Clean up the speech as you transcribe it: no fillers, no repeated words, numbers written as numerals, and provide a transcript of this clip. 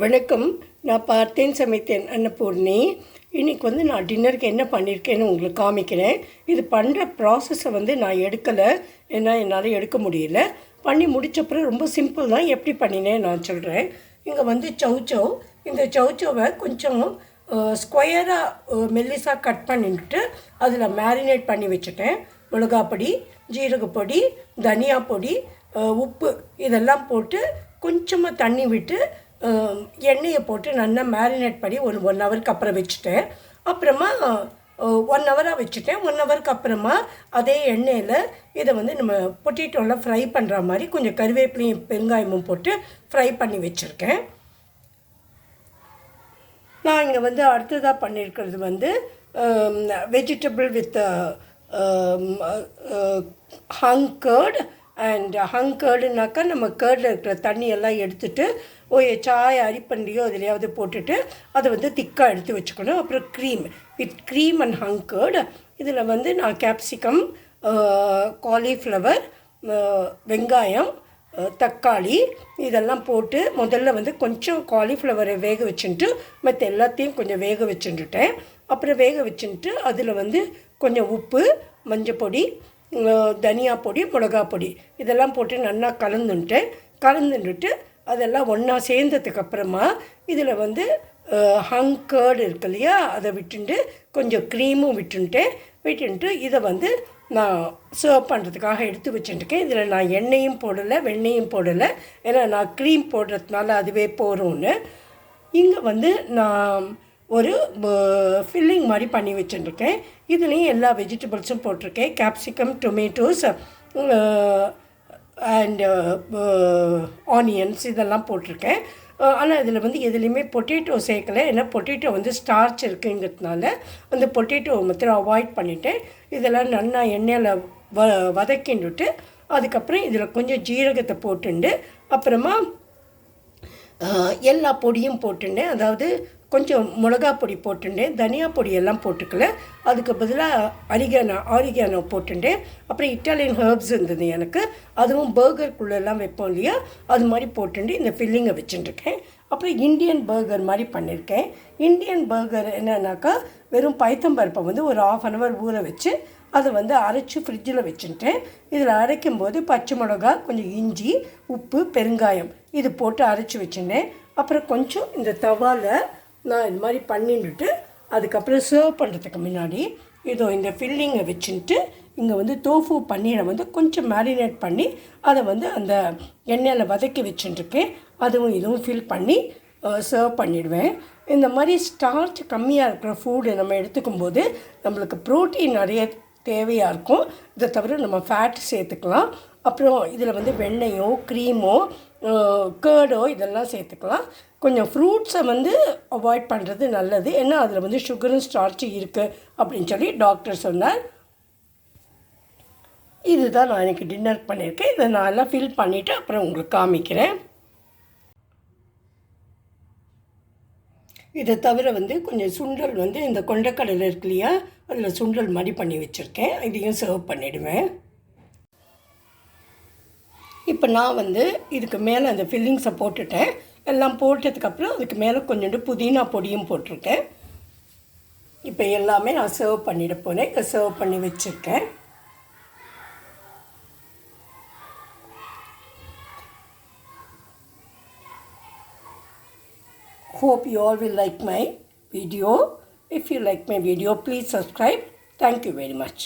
வணக்கம். நான் பார்த்தேன் சமைத்தேன் அன்னபூர்ணி. இன்றைக்கி நான் டின்னருக்கு என்ன பண்ணியிருக்கேன்னு உங்களுக்கு காமிக்கிறேன். இது பண்ணுற ப்ராசஸை நான் எடுக்கலை, ஏன்னா என்னால் எடுக்க முடியல. பண்ணி முடித்தப்பறம் ரொம்ப சிம்பிள் தான், எப்படி பண்ணினேன் நான் சொல்கிறேன். இங்கே சௌச்சௌ, இந்த சௌச்சௌவை கொஞ்சம் ஸ்கொயராக மெல்லிஸாக கட் பண்ணிட்டு அதில் மேரினேட் பண்ணி வச்சுட்டேன். மிளகாப்பொடி, ஜீரகப்பொடி, தனியா பொடி, உப்பு இதெல்லாம் போட்டு கொஞ்சமாக தண்ணி விட்டு எண்ணெயை போட்டு நல்லா மேரினேட் பண்ணி ஒரு 1 ஹவருக்கு அப்புறம் வச்சுட்டேன். அப்புறமா 1 ஹவராக வச்சுட்டேன். 1 ஹவருக்கு அப்புறமா அதே எண்ணெயில் இதை நம்ம பொட்டேட்டோவில் ஃப்ரை பண்ணுற மாதிரி கொஞ்சம் கருவேப்பிலையும் பெருங்காயமும் போட்டு ஃப்ரை பண்ணி வச்சுருக்கேன். நான் இங்கே அடுத்ததாக பண்ணியிருக்கிறது வெஜிடபிள் வித் ஹங் கர்ட். அண்ட் ஹங் கர்டுனாக்கா நம்ம கேர்டில் இருக்கிற தண்ணியெல்லாம் எடுத்துகிட்டு சாய் அரிப்பண்டியோ அதுலையாவது போட்டுட்டு அதை திக்காக எடுத்து வச்சுக்கணும். அப்புறம் வித் க்ரீம் அண்ட் ஹங் கர்டு. இதில் நான் கேப்சிகம், காலிஃப்ளவர், வெங்காயம், தக்காளி இதெல்லாம் போட்டு முதல்ல கொஞ்சம் காலிஃப்ளவரை வேக வச்சுட்டு மற்ற எல்லாத்தையும் கொஞ்சம் வேக வச்சுட்டுட்டேன். அப்புறம் வேக வச்சுட்டு அதில் கொஞ்சம் உப்பு, மஞ்சப்பொடி, தனியா பொடி, மிளகா பொடி இதெல்லாம் போட்டு நல்லா கலந்துட்டு அதெல்லாம் ஒன்றா சேர்ந்ததுக்கப்புறமா இதில் ஹங் கர்டு இருக்கு இல்லையா, அதை விட்டுட்டு கொஞ்சம் க்ரீமும் விட்டுட்டு இதை நான் சர்வ் பண்ணுறதுக்காக எடுத்து வச்சுட்டுருக்கேன். இதில் நான் எண்ணெயும் போடலை, வெண்ணெயும் போடலை, ஏன்னா நான் க்ரீம் போடுறதுனால அதுவே போகிறோன்னு. இங்கே நான் ஒரு ஃபில்லிங் மாதிரி பண்ணி வச்சுட்டுருக்கேன். இதுலேயும் எல்லா வெஜிடபிள்ஸும் போட்டிருக்கேன். கேப்சிகம், டொமேட்டோஸ் அண்டு ஆனியன்ஸ் இதெல்லாம் போட்டிருக்கேன். ஆனால் இதில் எதுலேயுமே பொட்டேட்டோ சேர்க்கலை, ஏன்னா பொட்டேட்டோ ஸ்டார்ச் இருக்குங்கிறதுனால அந்த பொட்டேட்டோவை மாத்திரம் அவாய்ட் பண்ணிவிட்டேன். இதெல்லாம் நல்லா எண்ணெயில் வதக்கிண்டுட்டு அதுக்கப்புறம் இதில் கொஞ்சம் ஜீரகத்தை போட்டுண்டு அப்புறமா எல்லா பொடியும் போட்டுட்டேன். அதாவது கொஞ்சம் மிளகா பொடி போட்டுட்டேன், தனியா பொடியெல்லாம் போட்டுக்கல. அதுக்கு பதிலாக ஆரிகானோ போட்டுட்டேன். அப்புறம் இட்டாலியன் ஹர்ப்ஸ் இருந்தது எனக்கு, அதுவும் பர்கருக்குள்ளெல்லாம் வைப்போம் இல்லையா, அது மாதிரி போட்டுட்டு இந்த ஃபில்லிங்கை வச்சுட்டுருக்கேன். அப்புறம் இந்தியன் பர்கர் மாதிரி பண்ணியிருக்கேன். இந்தியன் பர்கர் என்னன்னாக்கா வெறும் பைத்தம்பருப்பை ஒரு 1/2 hour ஊற வச்சு அதை அரைச்சி ஃப்ரிட்ஜில் வச்சுட்டேன். இதில் அரைக்கும்போது பச்சை மிளகா, கொஞ்சம் இஞ்சி, உப்பு, பெருங்காயம் இது போட்டு அரைச்சி வச்சுட்டேன். அப்புறம் கொஞ்சம் இந்த தவாவில் நான் இது மாதிரி பண்ணிட்டு அதுக்கப்புறம் சர்வ் பண்ணுறதுக்கு முன்னாடி இந்த ஃபில்லிங்கை வச்சுட்டு இங்கே தோஃபு பன்னீரை கொஞ்சம் மேரினேட் பண்ணி அதை அந்த எண்ணெயில் வதக்கி வச்சுட்டுருக்கேன். இதுவும் ஃபில் பண்ணி சர்வ் பண்ணிடுவேன். இந்த மாதிரி ஸ்டார்ச் கம்மியாக இருக்கிற ஃபுட்டு நம்ம எடுத்துக்கும்போது நம்மளுக்கு ப்ரோட்டீன் நிறைய தேவையாக இருக்கும். இதை தவிர நம்ம ஃபேட் சேர்த்துக்கலாம். அப்புறம் இதில் வெண்ணெயோ க்ரீமோ கேர்டோ இதெல்லாம் சேர்த்துக்கலாம். கொஞ்சம் ஃப்ரூட்ஸை அவாய்ட் பண்ணுறது நல்லது, ஏன்னா அதில் சுகரும் ஸ்டார்ச்சு இருக்குது அப்படின்னு சொல்லி டாக்டர் சொன்னார். இதுதான் நான் எனக்கு டின்னர் பண்ணியிருக்கேன். இதை நான் எல்லாம் ஃபில் பண்ணிவிட்டு அப்புறம் உங்களுக்கு காமிக்கிறேன். இதை தவிர கொஞ்சம் சுண்டல் இந்த கொண்டைக்கடலை இருக்கு இல்லையா, அதில் சுண்டல் மாதிரி பண்ணி வச்சுருக்கேன். இதையும் சர்வ் பண்ணிவிடுவேன். இப்போ நான் இதுக்கு மேலே அந்த ஃபில்லிங்ஸை போட்டுட்டேன். எல்லாம் போட்டதுக்கப்புறம் அதுக்கு மேலே கொஞ்சோண்டு புதினா பொடியும் போட்டிருக்கேன். இப்போ எல்லாமே நான் சர்வ் பண்ணிட போனேன். இங்கே சர்வ் பண்ணி வச்சுருக்கேன். Hope you all will like my video. If you like my video, please subscribe. Thank you very much.